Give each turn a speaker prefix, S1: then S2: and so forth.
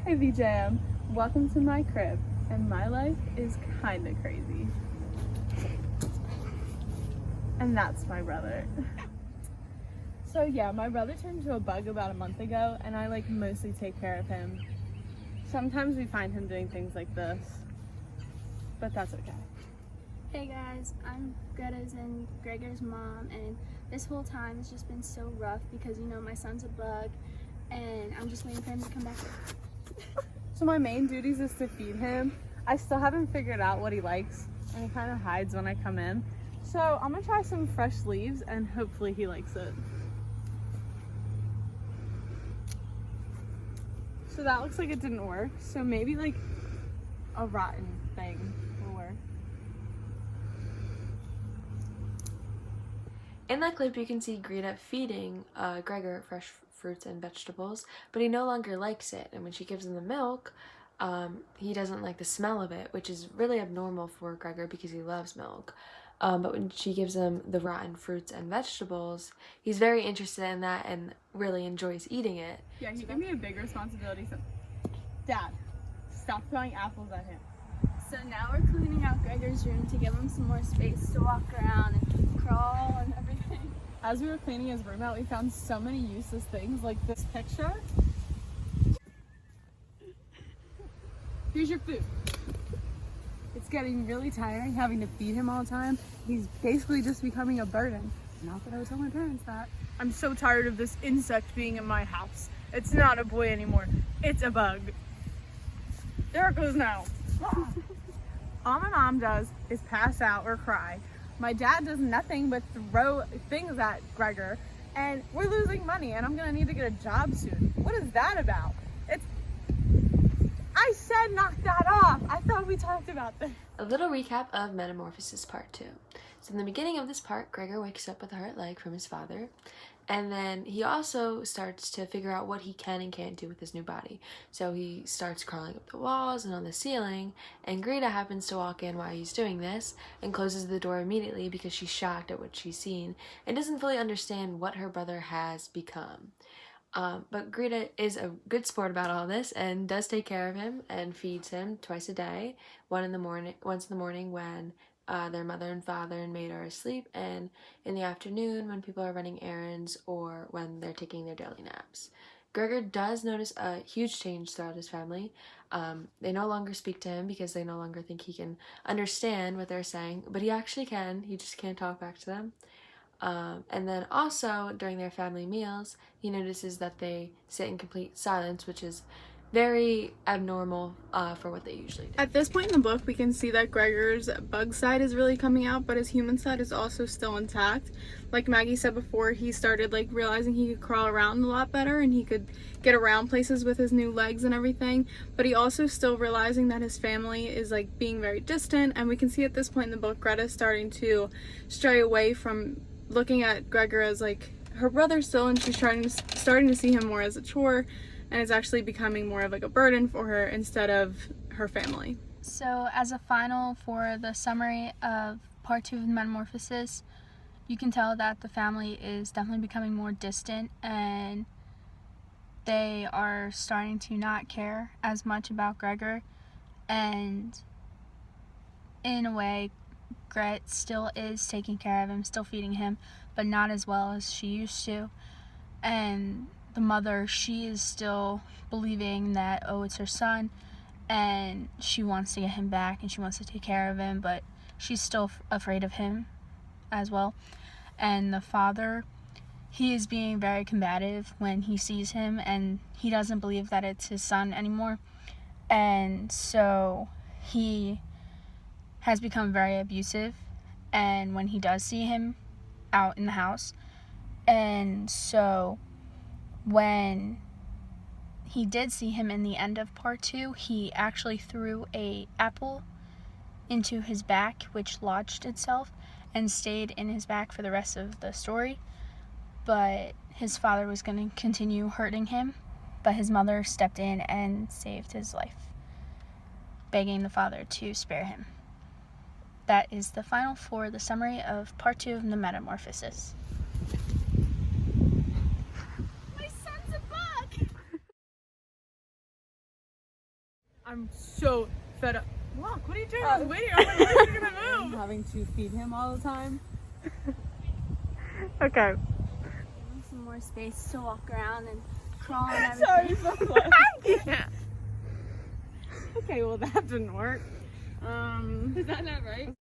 S1: Hey VJM, welcome to my crib, and my life is kinda crazy. And that's my brother. So yeah, my brother turned into a bug about a month ago, and I mostly take care of him. Sometimes we find him doing things like this, but that's okay.
S2: Hey guys, I'm Greta's and Gregor's mom, and this whole time it's just been so rough because my son's a bug and I'm just waiting for him to come back.
S1: So my main duties is to feed him. I still haven't figured out what he likes, and he kind of hides when I come in. So I'm gonna try some fresh leaves and hopefully he likes it. So that looks like it didn't work. So maybe like a rotten thing will work.
S3: In that clip, you can see Greta feeding Gregor fresh fruits and vegetables, but he no longer likes it. And when she gives him the milk, he doesn't like the smell of it, which is really abnormal for Gregor because he loves milk. But when she gives him the rotten fruits and vegetables, he's very interested in that and really enjoys eating it.
S1: Yeah, he gave me a big responsibility. So, Dad, stop throwing apples at him.
S2: So now we're cleaning out Gregor's room to give him some more space to walk around and crawl and everything.
S1: As we were cleaning his room out, we found so many useless things, like this picture. Here's your food. It's getting really tiring having to feed him all the time. He's basically just becoming a burden. Not that I would tell my parents that. I'm so tired of this insect being in my house. It's not a boy anymore. It's a bug. There it goes now. All my mom does is pass out or cry. My dad does nothing but throw things at Gregor, and we're losing money, and I'm gonna need to get a job soon. What is that about? I said knock that off. I thought we talked about this.
S3: A little recap of Metamorphosis Part 2. So in the beginning of this part, Gregor wakes up with a hurt leg from his father, and then he also starts to figure out what he can and can't do with his new body. So he starts crawling up the walls and on the ceiling, and Greta happens to walk in while he's doing this and closes the door immediately because she's shocked at what she's seen and doesn't fully understand what her brother has become. But Greta is a good sport about all this and does take care of him and feeds him twice a day, once in the morning when their mother and father and maid are asleep, and in the afternoon when people are running errands or when they're taking their daily naps. Gregor does notice a huge change throughout his family. They no longer speak to him because they no longer think he can understand what they're saying, but he actually can. He just can't talk back to them. And then also during their family meals, he notices that they sit in complete silence, which is very abnormal for what they usually do.
S1: At this point in the book, we can see that Gregor's bug side is really coming out, but his human side is also still intact. Like Maggie said before, he started realizing he could crawl around a lot better and he could get around places with his new legs and everything, but he also still realizing that his family is being very distant, and we can see at this point in the book Greta's starting to stray away from looking at Gregor as her brother still, and she's starting to see him more as a chore, and it's actually becoming more of a burden for her instead of her family.
S2: So as a final for the summary of part 2 of Metamorphosis, you can tell that the family is definitely becoming more distant and they are starting to not care as much about Gregor, and in a way Gret still is taking care of him, still feeding him, but not as well as she used to. And the mother, she is still believing that, it's her son, and she wants to get him back and she wants to take care of him, but she's still afraid of him as well. And the father, he is being very combative when he sees him, and he doesn't believe that it's his son anymore. And so he has become very abusive, and when he does see him out in the house, and so when he did see him in the end of part 2, he actually threw an apple into his back, which lodged itself and stayed in his back for the rest of the story. But his father was going to continue hurting him, but his mother stepped in and saved his life, begging the father to spare him. That is the final for the summary of part 2 of the Metamorphosis.
S1: I'm so fed up. Look, what are you doing? I was waiting. I'm like, when are you gonna move?
S4: Having to feed him all the time.
S1: Okay.
S2: Some more space to walk around and crawl and
S4: Sorry,
S2: everything.
S4: so close.
S1: Yeah. Okay, well that didn't work.
S4: Is that not right?